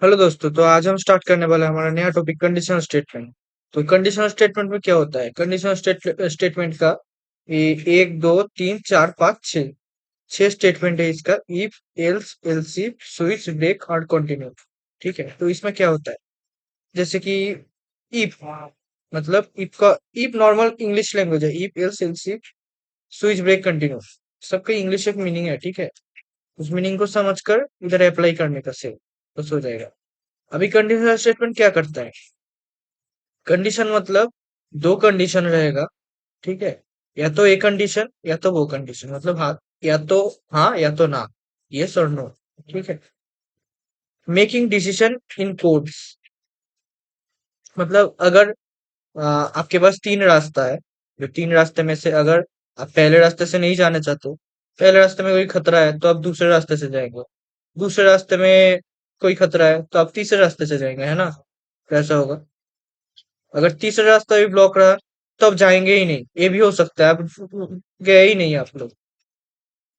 Hello दोस्तों, तो आज हम स्टार्ट करने वाला है हमारा नया टॉपिक कंडीशनल स्टेटमेंट। तो कंडीशनल स्टेटमेंट में क्या होता है? कंडीशनल स्टेटमेंट का ये एक दो तीन चार पाँच छः छह स्टेटमेंट है इसका। If, else, else if, switch, break और कंटिन्यू। ठीक है, तो इसमें क्या होता है? जैसे कि इफ मतलब इफ का इफ नॉर्मल इंग्लिश लैंग्वेज है। If, else, else if, switch, break, continue, सबका इंग्लिश एक मीनिंग है। ठीक है, उस मीनिंग को समझकर इधर अप्लाई करने का से बस हो जाएगा। अभी कंडीशनल स्टेटमेंट क्या करता है? कंडीशन मतलब दो कंडीशन रहेगा। ठीक है, या तो ए कंडीशन या तो वो कंडीशन, मतलब हाँ, या तो हाँ या तो ना, यस और नो। ठीक है, मेकिंग डिसीजन इन कोड्स, मतलब अगर आपके पास तीन रास्ता है, जो तीन रास्ते में से अगर आप पहले रास्ते से नहीं जाना चाहते हो, पहले रास्ते में कोई खतरा है तो आप दूसरे रास्ते से जाएंगे। दूसरे रास्ते में कोई खतरा है तो आप तीसरे रास्ते से जाएंगे, है ना? कैसा होगा? अगर तीसरा रास्ता भी ब्लॉक रहा तो आप जाएंगे ही नहीं। ये भी हो सकता है आप गए ही नहीं आप लोग।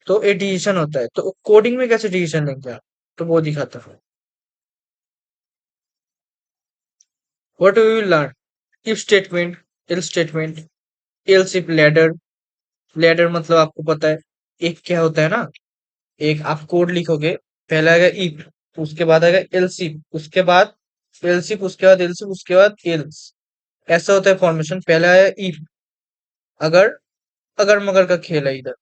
तो ये डिसीजन होता है। तो कोडिंग में कैसे डिसीजन लेंगे आप? तो वो दिखाता हूँ। What we will learn? If statement, else statement, else if ladder. Ladder मतलब आपको पता है, एक क्या होता है ना, एक आप कोड लिखोगे, पहला आएगा इफ, उसके बाद आएगा एल्स इफ, उसके बाद एल्स इफ, उसके बाद एल्स इफ, उसके बाद एल्स। ऐसा होता है फॉर्मेशन। पहला आया इफ, अगर अगर मगर का खेल है इधर।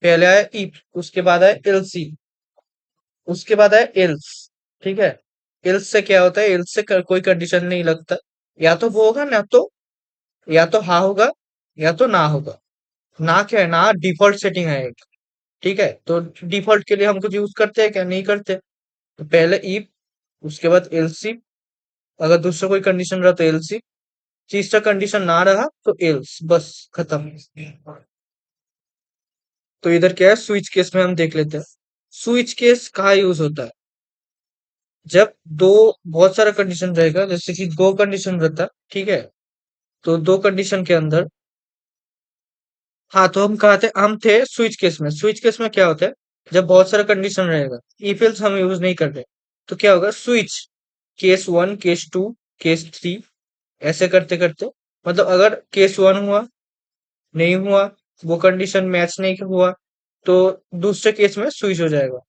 पहले आया इफ, उसके बाद आया एल्स, उसके बाद आया एल्स। ठीक है, एल्स से क्या होता है? एल्स से कोई कंडीशन नहीं लगता। या तो वो होगा ना, तो या तो हाँ होगा या तो ना होगा। ना क्या है? ना डिफॉल्ट सेटिंग है एक। ठीक है, तो डिफॉल्ट के लिए हम कुछ यूज करते हैं क्या? नहीं करते। तो पहले इफ, उसके बाद एल्स इफ, अगर दूसरा कोई कंडीशन रहा तो एल्स इफ, तीसरा कंडीशन ना रहा तो एल्स, बस खत्म। तो इधर क्या है? स्विच केस में हम देख लेते हैं। स्विच केस कहाँ यूज होता है? जब दो बहुत सारा कंडीशन रहेगा, जैसे कि दो कंडीशन रहता है। ठीक है, तो दो कंडीशन के अंदर, हाँ, तो हम कहा थे, हम थे स्विच केस में। स्विच केस में क्या होता है? जब बहुत सारा कंडीशन रहेगा, इफ एल्स हम यूज नहीं करते, तो क्या होगा? Switch case one, case two, case three, ऐसे करते करते, मतलब अगर केस वन हुआ, नहीं हुआ, वो कंडीशन मैच नहीं हुआ, तो दूसरे केस में स्विच हो जाएगा।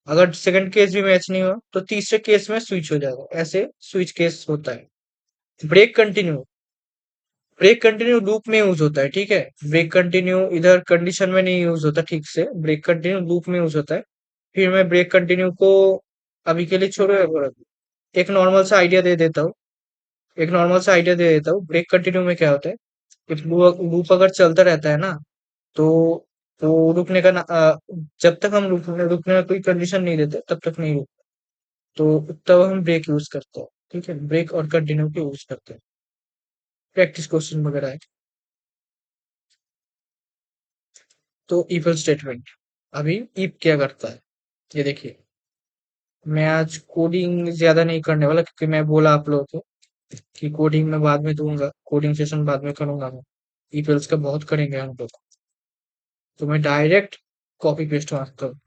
अगर सेकंड केस भी मैच नहीं हुआ तो तीसरे केस में स्विच हो जाएगा। ऐसे स्विच केस होता है। Break continue, break continue loop में यूज होता है। ठीक है, ब्रेक कंटिन्यू इधर कंडीशन में नहीं यूज होता ठीक से, ब्रेक कंटिन्यू लूप में यूज होता है। फिर मैं ब्रेक कंटिन्यू को अभी के लिए छोड़ो, एक नॉर्मल सा आइडिया दे देता हूँ। एक नॉर्मल सा आइडिया दे देता हूँ। ब्रेक कंटिन्यू में क्या होता है? एक लूप अगर चलता रहता है ना, तो रुकने का ना, जब तक हम रुकने का कोई कंडीशन नहीं देते तब तक नहीं रुक, तो तब हम ब्रेक यूज करते हैं। ठीक है, ब्रेक और कंटिन्यू के यूज करते हैं। प्रैक्टिस क्वेश्चन वगैरह है। तो इफ स्टेटमेंट, अभी इफ क्या करता है ये देखिए। मैं आज कोडिंग ज्यादा नहीं करने वाला, क्योंकि मैं बोला आप लोगों को कि कोडिंग में बाद में दूंगा, कोडिंग सेशन बाद में करूंगा मैं। इफ एल्स का बहुत करेंगे हम लोग। तो मैं डायरेक्ट कॉपी पेस्ट मारता हूँ।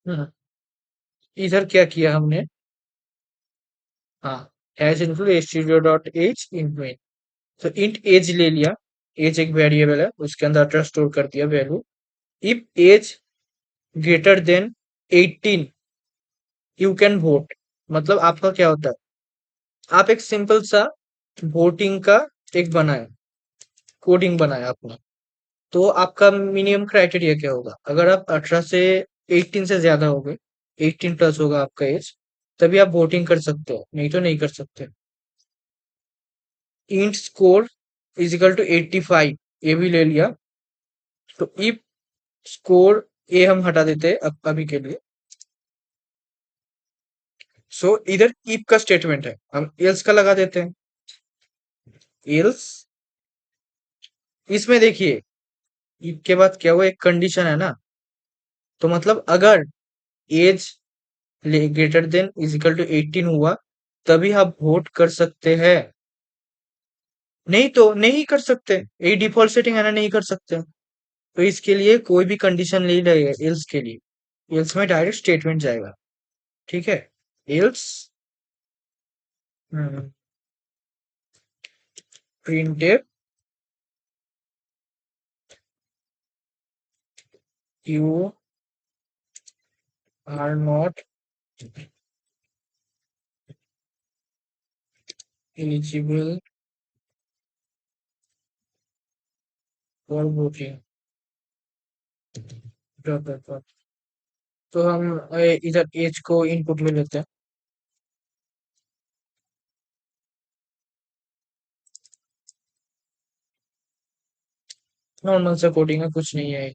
हम्म, इधर क्या किया हमने? हाँ, एज include studio dot h int में, तो इंट एज ले लिया। एज एक वेरिएबल है, उसके अंदर अड्रेस स्टोर कर दिया, value. If age greater than 18, you can vote. मतलब आपका क्या होता है? आप एक सिंपल सा वोटिंग का एक बनाए, कोडिंग बनाया आपने। तो आपका मिनिमम क्राइटेरिया क्या होगा? अगर आप 18 से 18 से ज्यादा हो गए, 18 प्लस होगा आपका एज, तभी आप वोटिंग कर सकते हो, नहीं तो नहीं कर सकते। Int score is equal to 85, ये भी ले लिया। तो इफ स्कोर ये हम हटा देते हैं अब अभी के लिए। सो इधर if का स्टेटमेंट है, हम else का लगा देते हैं। else, इसमें देखिए if के बाद क्या हुआ, एक कंडीशन है ना, तो मतलब अगर age greater than is equal to 18 हुआ तभी आप वोट कर सकते हैं, नहीं तो नहीं कर सकते। ये डिफॉल्ट सेटिंग है ना, नहीं कर सकते। तो इसके लिए कोई भी कंडीशन नहीं लगेगा एल्स के लिए, एल्स में डायरेक्ट स्टेटमेंट जाएगा, ठीक है। Else print you are not eligible for voting. तो हम इधर एज को इनपुट में लेते हैं। नॉर्मल सा कोडिंग है, कुछ नहीं है।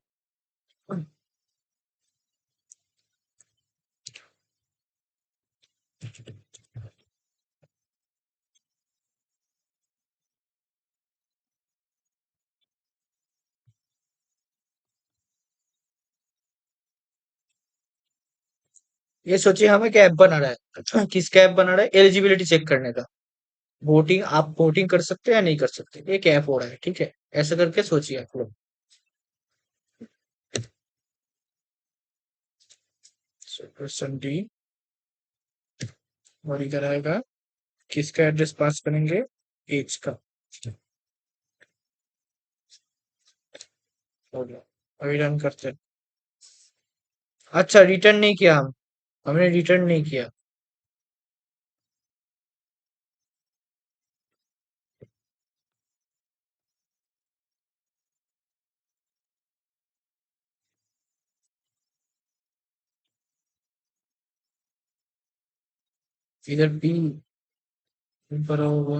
ये सोचिए हमें क्या ऐप बना रहा है, किसका ऐप बना रहा है, एलिजिबिलिटी चेक करने का। वोटिंग, आप वोटिंग कर सकते हैं या नहीं कर सकते, एक ऐप हो रहा है, ठीक है। ऐसा करके सोचिए आप लोग। क्वेश्चन डी, और इधर आएगा किसका एड्रेस पास करेंगे, एज का। हो गया, अभी रन करते हैं। अच्छा, रिटर्न नहीं किया हम, हमने रिटर्न नहीं किया। इधर बी भरा होगा।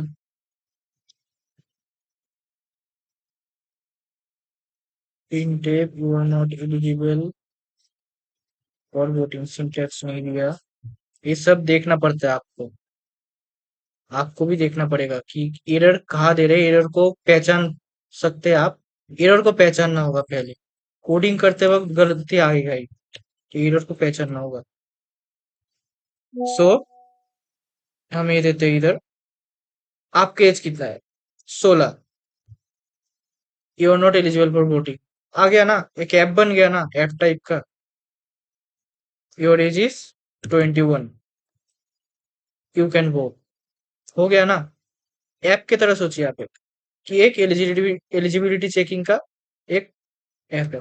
इन टेप you are not eligible for voting, syntax नहीं दिया। ये सब देखना पड़ता है आपको, आपको भी देखना पड़ेगा कि एरर कहाँ दे रहे हैं, एरर को पहचान सकते हैं आप। एरर को पहचानना होगा पहले, कोडिंग करते वक्त गलती आएगा ही, तो एरर को पहचानना होगा। सो हम ये देते हैं इधर, आपके एज कितना है, 16, you are not eligible for voting. आ गया ना, एक ऐप बन गया ना, ऐप टाइप का। Your age is 21, you can vote, हो गया ना। ऐप की तरह सोचिए आप, एक कि एक एलिजिबिलिटी चेकिंग का एक ऐप है।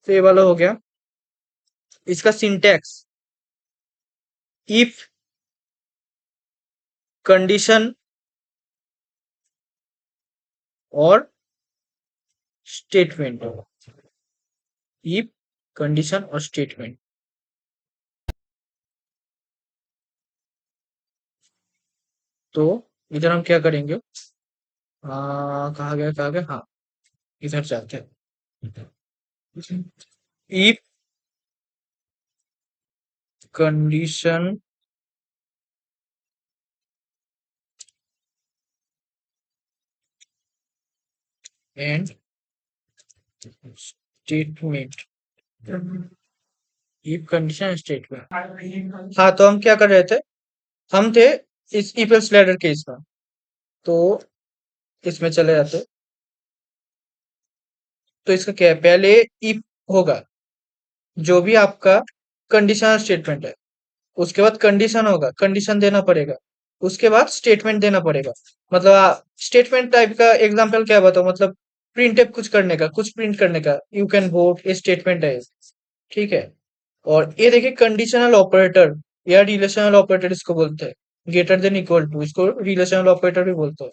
तो ये वाला हो गया। इसका सिंटैक्स, इफ कंडीशन और स्टेटमेंट, इफ कंडीशन और स्टेटमेंट। तो इधर हम क्या करेंगे, कहा गया, हाँ, इधर जाते हैं। If condition and statement, if condition statement. हाँ, तो हम क्या कर रहे थे, हम थे इस इफ एल्स लैडर केस में। तो इसमें चले जाते, तो इसका क्या है, पहले इफ होगा, जो भी आपका कंडीशनल स्टेटमेंट है, उसके बाद कंडीशन होगा, कंडीशन देना पड़ेगा, उसके बाद स्टेटमेंट देना पड़ेगा। मतलब स्टेटमेंट टाइप का एग्जांपल क्या बताओ, मतलब प्रिंट है कुछ करने का, कुछ प्रिंट करने का, यू कैन वोट, ये स्टेटमेंट है, ठीक है। और ये देखिए कंडीशनल ऑपरेटर या रिलेशनल ऑपरेटर इसको बोलते हैं, ग्रेटर देन इक्वल टू, इसको रिलेशनल ऑपरेटर भी बोलते हैं।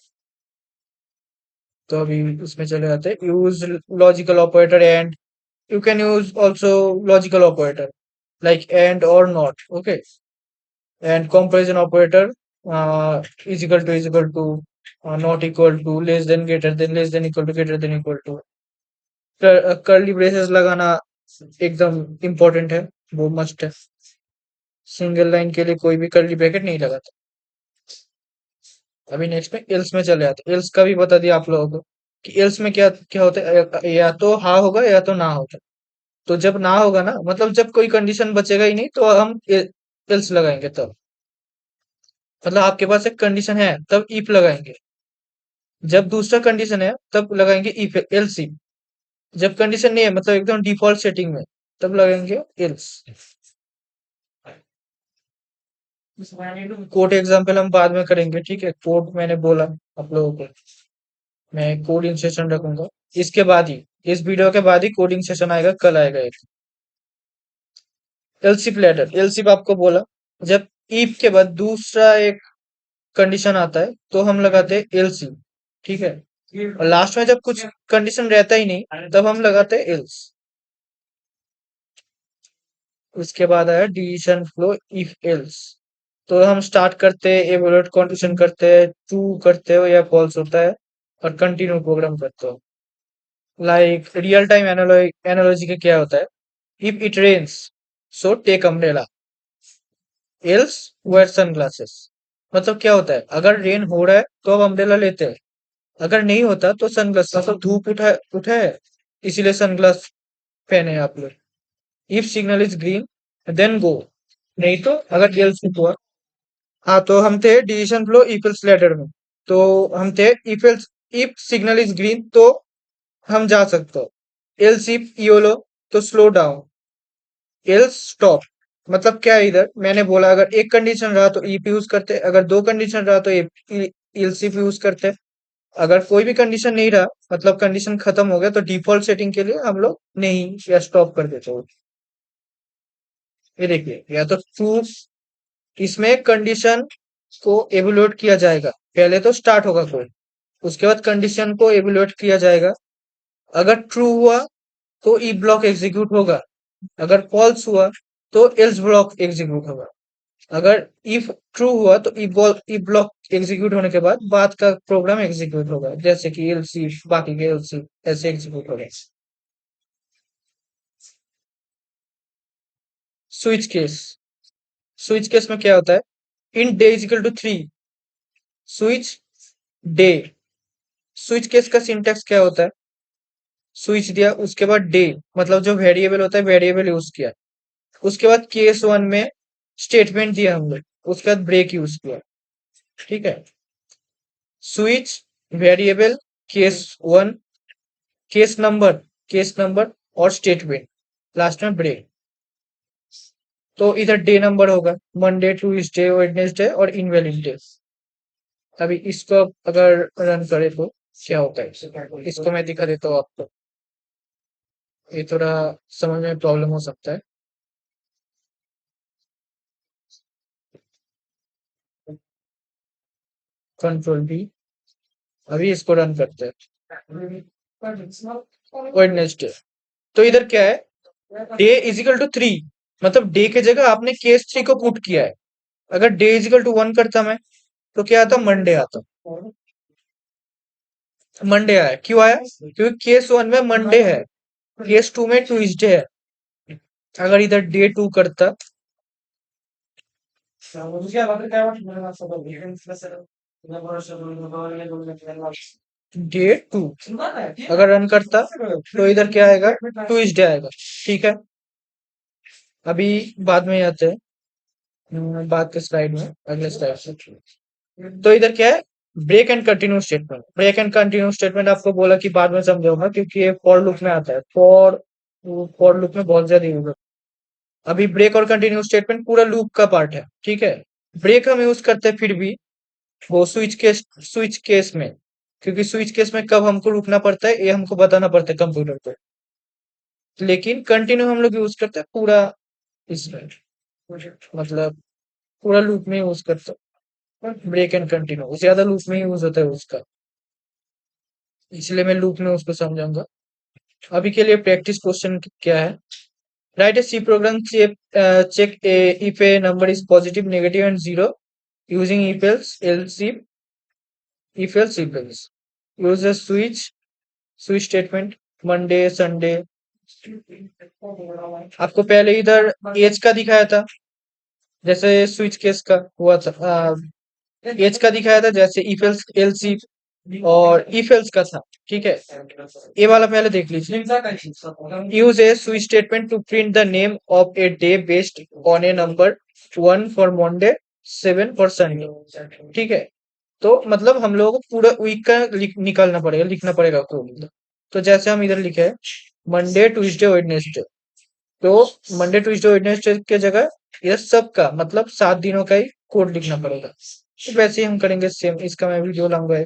तो अभी इसमें चले जाते हैं, use logical operator and, you can use also logical operator like and or not, okay, and comparison operator, is equal to, not equal to, less than, greater than, less than, equal to, greater than, equal to, curly braces लगाना एकदम important है, वो must है। Single line के लिए कोई भी curly bracket नहीं लगाता। अभी नेक्स्ट में एल्स में चले आते, एल्स का भी बता दिया आप लोगों को कि एल्स में क्या क्या होता है, या तो हाँ होगा या तो ना होगा। तो जब ना होगा ना, मतलब जब कोई कंडीशन बचेगा ही नहीं, तो हम एल्स लगाएंगे तब। मतलब आपके पास एक कंडीशन है तब इफ लगाएंगे, जब दूसरा कंडीशन है तब लगाएंगे इफ एल्स इफ, जब कंडीशन नहीं है मतलब एकदम डिफॉल्ट सेटिंग में, तब लगाएंगे एल्स। कोड एग्जाम्पल हम बाद में करेंगे, ठीक है। कोड मैंने बोला आप लोगों को, मैं कोडिंग सेशन रखूंगा इसके बाद ही, इस वीडियो के बाद ही कोडिंग सेशन आएगा, कल आएगा एक। एलसीफ लेटर, एलसीफ आपको बोला, जब इफ के बाद दूसरा एक कंडीशन आता है तो हम लगाते हैं एलसी, ठीक है। और लास्ट में जब कुछ कंडीशन रहता ही नहीं, तब हम लगाते हैं एल्स। उसके बाद आया डिसीजन फ्लो इफ एल्स। तो हम स्टार्ट करते हैं, एवोल्यूट कंडीशन करते हैं, ट्रू करते हो या फॉल्स होता है, और कंटिन्यू प्रोग्राम करते हो। लाइक रियल टाइम एनालॉजी के क्या होता है, if it rains so take umbrella, else wear sunglasses. मतलब क्या होता है, अगर रेन हो रहा है तो हम अम्ब्रेला लेते हैं, अगर नहीं होता तो सनग्लास, मतलब धूप उठा है इसीलिए सनग्लास पहने आप लोग। If signal is green then go, नहीं तो अगर एल्स हुआ। हाँ, तो हम थे decision flow if else letter में, तो हम थे if else, if signal is green तो हम जा सकते हो, एल्स इफ योलो तो स्लो डाउन, एल्स स्टॉप। मतलब क्या है, इधर मैंने बोला अगर एक कंडीशन रहा तो इफ यूज करते, अगर दो कंडीशन रहा तो एल्स इफ यूज करते, अगर कोई भी कंडीशन नहीं रहा मतलब कंडीशन खत्म हो गया, तो डिफॉल्ट सेटिंग के लिए हम लोग नहीं या स्टॉप कर देते हो। ये देखिए, या तो ट्रू, इसमें कंडीशन को एवेल्युएट किया जाएगा, पहले तो स्टार्ट होगा कोड, उसके बाद कंडीशन को एवेल्युएट किया जाएगा। अगर ट्रू हुआ तो ई ब्लॉक एग्जीक्यूट होगा, अगर फॉल्स हुआ तो एल्स ब्लॉक एग्जीक्यूट होगा। अगर इफ ट्रू हुआ तो ई ब्लॉक एग्जीक्यूट होने के बाद का प्रोग्राम एग्जीक्यूट होगा, जैसे कि एल्स इफ, बाकी के एल्स इफ ऐसे एग्जीक्यूट होगा। स्विच केस, स्विच केस में क्या होता है, int day is equal to 3, switch day. Switch case का सिंटेक्स क्या होता है, स्विच दिया उसके बाद डे, मतलब जो वेरिएबल होता है वेरिएबल यूज किया, उसके बाद केस वन में स्टेटमेंट दिया हम लोग, उसके बाद ब्रेक यूज किया, ठीक है। Switch variable case one, case number और स्टेटमेंट, लास्ट में ब्रेक। तो इधर डे नंबर होगा, मंडे ट्यूसडे वेडनेसडे और इनवैलिड डे। अभी इसको अगर रन करे तो क्या होता है, इसको मैं दिखा देता हूँ आपको, ये थोड़ा समझ में प्रॉब्लम हो सकता है। कंट्रोल बी, अभी इसको रन करते हैं, वेडनेसडे। तो इधर क्या है, डे इजिकल टू 3, मतलब डे के जगह आपने केस 3 को पुट किया है। अगर डे इजिकल टू 1 करता मैं, तो क्या आता, मंडे आता। मंडे आया, क्यों आया, क्योंकि केस 1 में मंडे है, केस 2 में ट्यूसडे है। अगर इधर डे 2 करता, डे 2 अगर रन करता, तो इधर क्या आएगा, ट्यूसडे आएगा, ठीक है। अभी बाद में आते हैं, बाद के स्लाइड में, अगले स्लाइड से। तो इधर क्या है, break and continue statement. Break and continue statement आपको बोला कि बाद में समझाऊंगा, क्योंकि ये फॉर लूप में आता है, फॉर लूप में बहुत ज्यादा यूज होता है। अभी ब्रेक और कंटिन्यू स्टेटमेंट पूरा लूप का पार्ट है, ठीक है। ब्रेक हम यूज करते हैं फिर भी वो स्विच केस में, क्योंकि स्विच केस में कब हमको रुकना पड़ता है ये हमको बताना पड़ता है कंप्यूटर को। लेकिन कंटिन्यू हम लोग यूज करते हैं पूरा इसमें, मतलब पूरा लूप में यूज करते हैं। ब्रेक एंड कंटिन्यू ज्यादा लूप में यूज होता है उसका, इसलिए मैं लूप में उसको समझाऊंगा। अभी के लिए प्रैक्टिस क्वेश्चन क्या है, write a C program check if a number is positive, negative and zero using if else use a switch statement, Monday, Sunday. आपको पहले इधर एज का दिखाया था, जैसे स्विच केस का हुआ था। एज का दिखाया था जैसे इफ एल्स एलसी और इफ एल्स का था। ठीक है, ये वाला पहले देख लीजिए। Use a switch statement to print the name of a day based on a number, 1 for Monday, 7 for Sunday. ठीक है, तो मतलब हम लोगों को पूरा वीक का निकालना पड़ेगा, लिखना पड़ेगा कोड। तो जैसे हम इधर लिखे हैं मंडे ट्यूसडे वेडनेसडे, तो मंडे ट्यूसडे वेडनेसडे के जगह ये सब का मतलब 7 दिनों का ही कोड लिखना पड़ेगा। तो वैसे ही हम करेंगे सेम, इसका मैं वीडियो लाऊंगा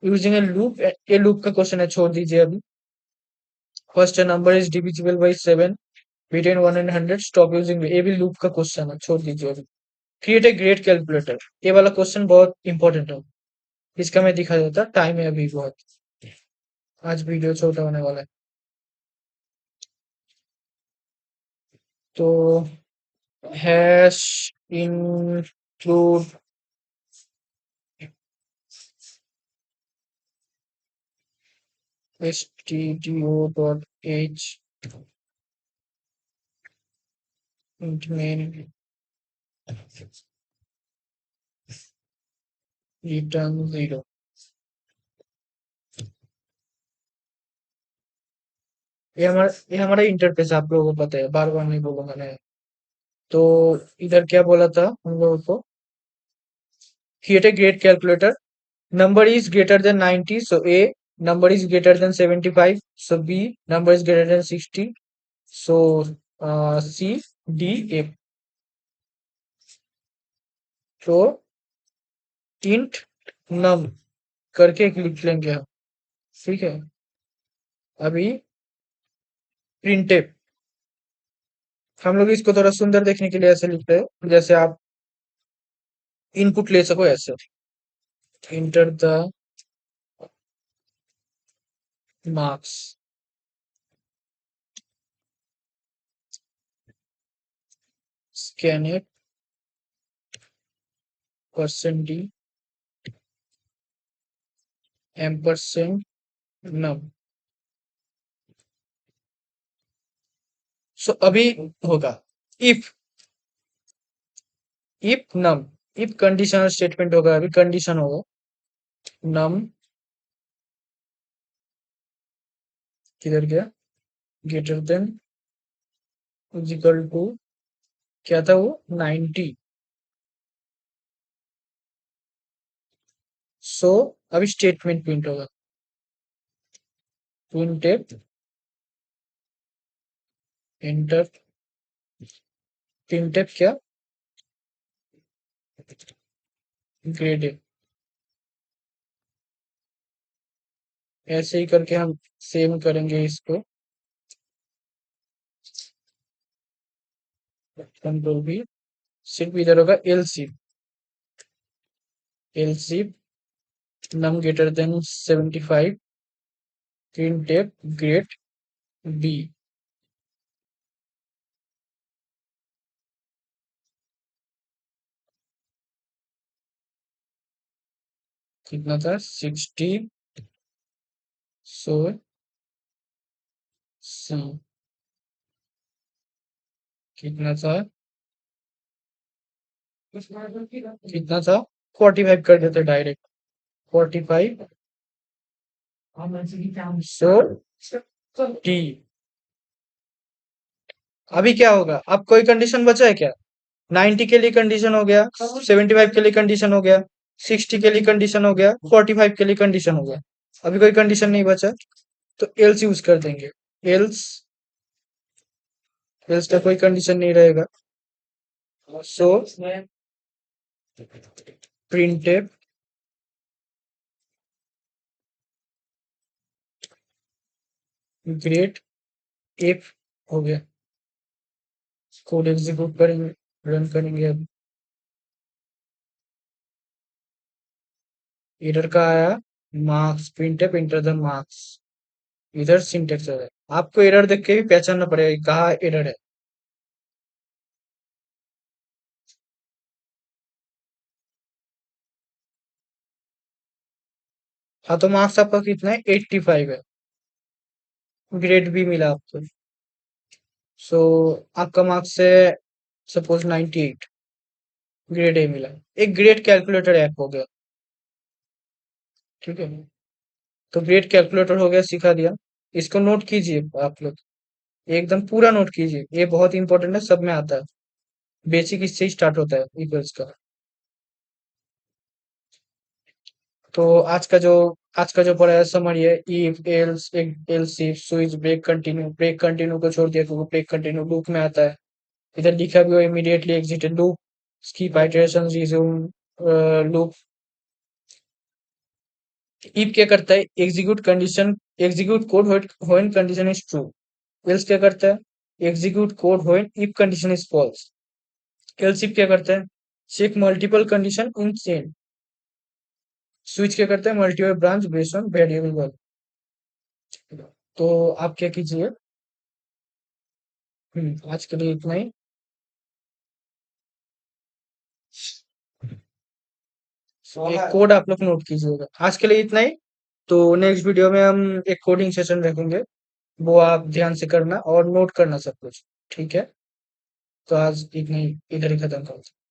यूजिंग ए लूप। ये लूप का क्वेश्चन है, छोड़ दीजिए अभी। First number is divisible by 7 between 1 and 100, stop using. ये भी लूप का क्वेश्चन है, छोड़ दीजिए अभी। क्रिएट ए ग्रेट कैलकुलेटर, ये वाला क्वेश्चन बहुत इंपॉर्टेंट है, इसका मैं दिखा देता, टाइम है अभी बहुत, आज वीडियो छोटा होने वाला है। तो hash include stdio.h int main return 0। ये हमारा इंटरफेस आप लोगों को पता है, बार बार नहीं बोलूंगा मैं। तो इधर क्या बोला था हम लोगों को, create a great calculator, number is greater than 90, so a, number is greater than 75, so b, number is greater than 60, so c, d, f। तो int num करके एक लिख लेंगे हम। ठीक है, अभी प्रिंटेप हम लोग इसको थोड़ा सुंदर देखने के लिए ऐसे लिखते हैं, जैसे आप इनपुट ले सको ऐसे। Enter the marks, scan it, percent d, ampersand num. So अभी होगा if, num, if conditional statement होगा, अभी कंडीशन होगा नम किधर गया, ग्रेटर देन इक्वल टू, क्या था वो, 90। सो अभी स्टेटमेंट प्रिंट होगा, प्रिंटेड एंटर, प्रिंटेड क्या, ग्रेड। ऐसे ही करके हम सेव करेंगे इसको, कंट्रोल भी। सिर्फ इधर होगा else, else num greater than 75, printed grade B. कितना था, 60, सो सी, कितना था, कितना था, 45 कर देते डायरेक्ट, 45, सो टी। अभी क्या होगा, अब कोई कंडीशन बचा है क्या, 90 के लिए कंडीशन हो गया, 75 के लिए कंडीशन हो गया, 60 के लिए कंडीशन हो गया, 45 के लिए कंडीशन हो गया, अभी कोई कंडीशन नहीं बचा, तो एल्स यूज कर देंगे। एल्स, एल्स का कोई कंडीशन नहीं रहेगा, सो प्रिंटेड ग्रेड एफ हो गया। कोड एग्जीक्यूट करेंगे, रन करेंगे। अब इधर का आया marks, printf inter the marks, इधर सिंटेक्स है, आपको एरर देख के भी पहचानना पड़ेगा कहाँ एरर है। हाँ, तो मार्क्स आपका कितना है, 85 है। ग्रेड बी मिला आपको। सो आपका मार्क्स है सपोज 98, ग्रेड ए मिला। एक ग्रेड कैलकुलेटर ऐप हो गया, ठीक है। तो ग्रेड कैलकुलेटर हो गया, सिखा दिया। इसको नोट कीजिए आप लोग, एकदम पूरा नोट कीजिए, ये बहुत इंपॉर्टेंट है, सब में आता है। बेसिक इससे ही स्टार्ट होता है इक्वल्स का। तो आज का जो पढ़ा है समरी है, if else else if switch break continue, break continue को छोड़ दिया क्योंकि ब्रेक कंटिन्यू लूप में आता है। इधर लिखा भी हो immediately exit loop, skip iteration, resume loop. If क्या करता है, execute condition, execute code when condition is true. Else क्या करता है, execute code when if condition is false. Else if क्या करता है, check multiple condition in chain. Switch क्या करता है, multiple branch based on variable. तो आप क्या कीजिए, आज के लिए इतना ही। एक कोड आप लोग नोट कीजिएगा, आज के लिए इतना ही। तो नेक्स्ट वीडियो में हम एक कोडिंग सेशन रखेंगे, वो आप ध्यान से करना और नोट करना सब कुछ, ठीक है। तो आज इतना ही, इधर ही खत्म करते हैं।